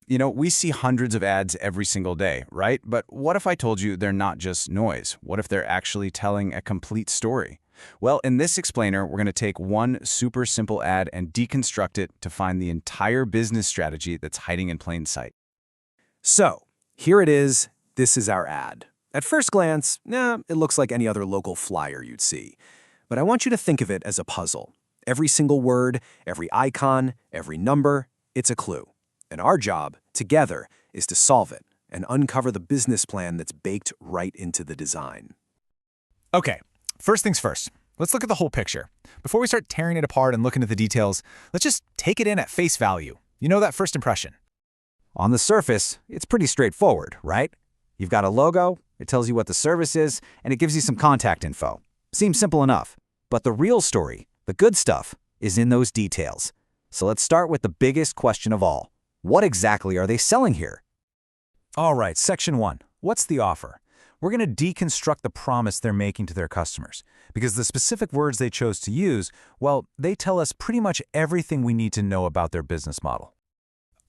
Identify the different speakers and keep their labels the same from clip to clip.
Speaker 1: We see hundreds of ads every single day, right? But what if I told you they're not just noise? What if they're actually telling a complete story? Well, in this explainer, we're going to take one super simple ad and deconstruct it to find the entire business strategy that's hiding in plain sight.
Speaker 2: So, here it is. This is our ad. At first glance, it looks like any other local flyer you'd see. But I want you to think of it as a puzzle. Every single word, every icon, every number, it's a clue. And our job, together, is to solve it and uncover the business plan that's baked right into the design.
Speaker 3: Okay, first things first. Let's look at the whole picture. Before we start tearing it apart and looking at the details, let's just take it in at face value. That first impression.
Speaker 4: On the surface, it's pretty straightforward, right? You've got a logo, it tells you what the service is, and it gives you some contact info. Seems simple enough. But the real story, the good stuff, is in those details. So let's start with the biggest question of all. What exactly are they selling here?
Speaker 3: All right, section 1. What's the offer? We're going to deconstruct the promise they're making to their customers, because the specific words they chose to use, well, they tell us pretty much everything we need to know about their business model.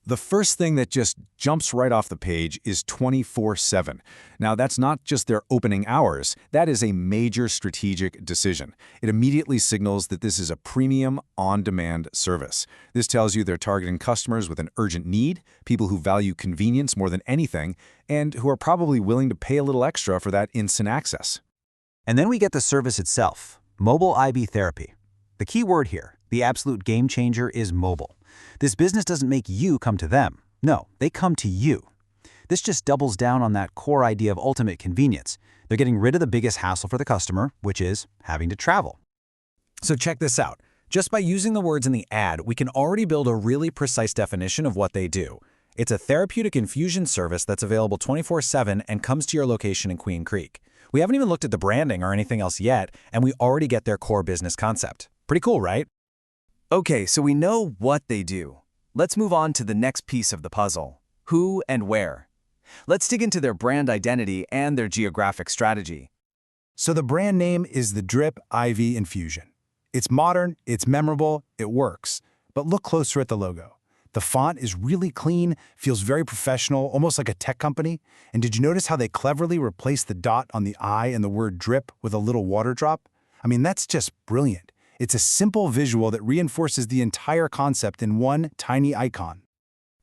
Speaker 1: The first thing that just jumps right off the page is 24/7. Now, that's not just their opening hours. That is a major strategic decision. It immediately signals that this is a premium, on-demand service. This tells you they're targeting customers with an urgent need, people who value convenience more than anything, and who are probably willing to pay a little extra for that instant access.
Speaker 4: And then we get the service itself, mobile IV therapy. The key word here, the absolute game changer, is mobile. This business doesn't make you come to them. No, they come to you. This just doubles down on that core idea of ultimate convenience. They're getting rid of the biggest hassle for the customer, which is having to travel.
Speaker 3: So check this out. Just by using the words in the ad, we can already build a really precise definition of what they do. It's a therapeutic infusion service that's available 24/7 and comes to your location in Queen Creek. We haven't even looked at the branding or anything else yet, and we already get their core business concept. Pretty cool, right?
Speaker 2: Okay, so we know what they do. Let's move on to the next piece of the puzzle. Who and where. Let's dig into their brand identity and their geographic strategy.
Speaker 5: So the brand name is the Drip IV Infusion. It's modern, it's memorable, it works. But look closer at the logo. The font is really clean, feels very professional, almost like a tech company. And did you notice how they cleverly replaced the dot on the I and the word drip with a little water drop? I mean, that's just brilliant. It's a simple visual that reinforces the entire concept in one tiny icon.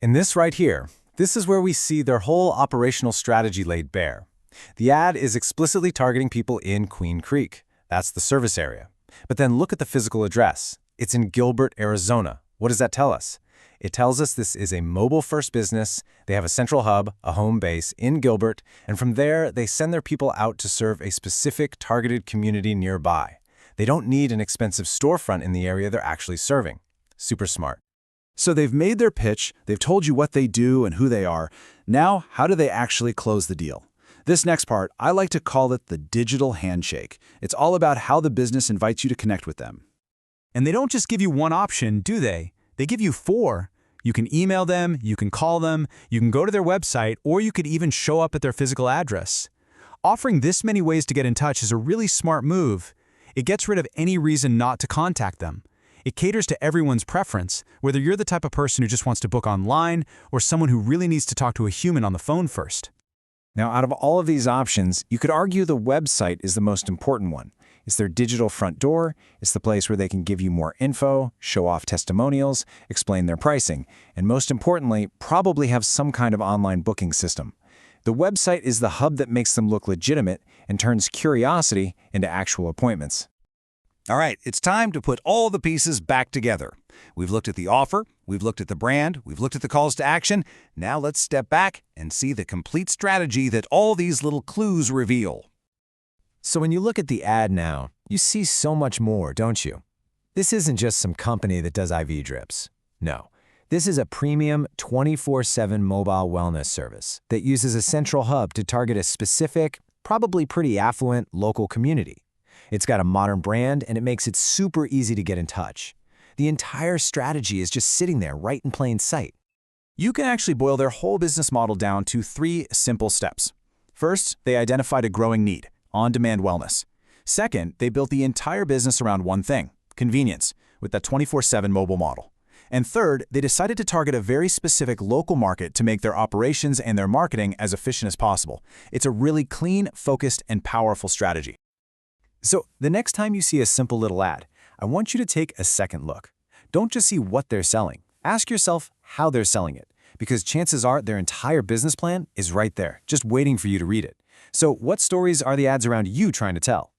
Speaker 3: In this right here, this is where we see their whole operational strategy laid bare. The ad is explicitly targeting people in Queen Creek. That's the service area. But then look at the physical address. It's in Gilbert, Arizona. What does that tell us? It tells us this is a mobile-first business. They have a central hub, a home base in Gilbert, and from there, they send their people out to serve a specific targeted community nearby. They don't need an expensive storefront in the area they're actually serving. Super smart.
Speaker 2: So they've made their pitch, they've told you what they do and who they are. Now, how do they actually close the deal? This next part, I like to call it the digital handshake. It's all about how the business invites you to connect with them.
Speaker 6: And they don't just give you one option, do they? They give you 4. You can email them, you can call them, you can go to their website, or you could even show up at their physical address. Offering this many ways to get in touch is a really smart move. It gets rid of any reason not to contact them. It caters to everyone's preference, whether you're the type of person who just wants to book online or someone who really needs to talk to a human on the phone first.
Speaker 2: Now, out of all of these options, you could argue the website is the most important one. It's their digital front door. It's the place where they can give you more info, show off testimonials, explain their pricing, and most importantly, probably have some kind of online booking system. The website is the hub that makes them look legitimate and turns curiosity into actual appointments.
Speaker 4: All right, it's time to put all the pieces back together. We've looked at the offer, we've looked at the brand, we've looked at the calls to action. Now let's step back and see the complete strategy that all these little clues reveal.
Speaker 3: So when you look at the ad now, you see so much more, don't you? This isn't just some company that does IV drips. No, this is a premium 24/7 mobile wellness service that uses a central hub to target a specific, probably pretty affluent local community. It's got a modern brand, and it makes it super easy to get in touch. The entire strategy is just sitting there right in plain sight.
Speaker 6: You can actually boil their whole business model down to 3 simple steps. First, they identified a growing need, on-demand wellness. Second, they built the entire business around one thing, convenience, with that 24/7 mobile model.
Speaker 3: And third, they decided to target a very specific local market to make their operations and their marketing as efficient as possible. It's a really clean, focused, and powerful strategy. So the next time you see a simple little ad, I want you to take a second look. Don't just see what they're selling. Ask yourself how they're selling it, because chances are their entire business plan is right there, just waiting for you to read it. So what stories are the ads around you trying to tell?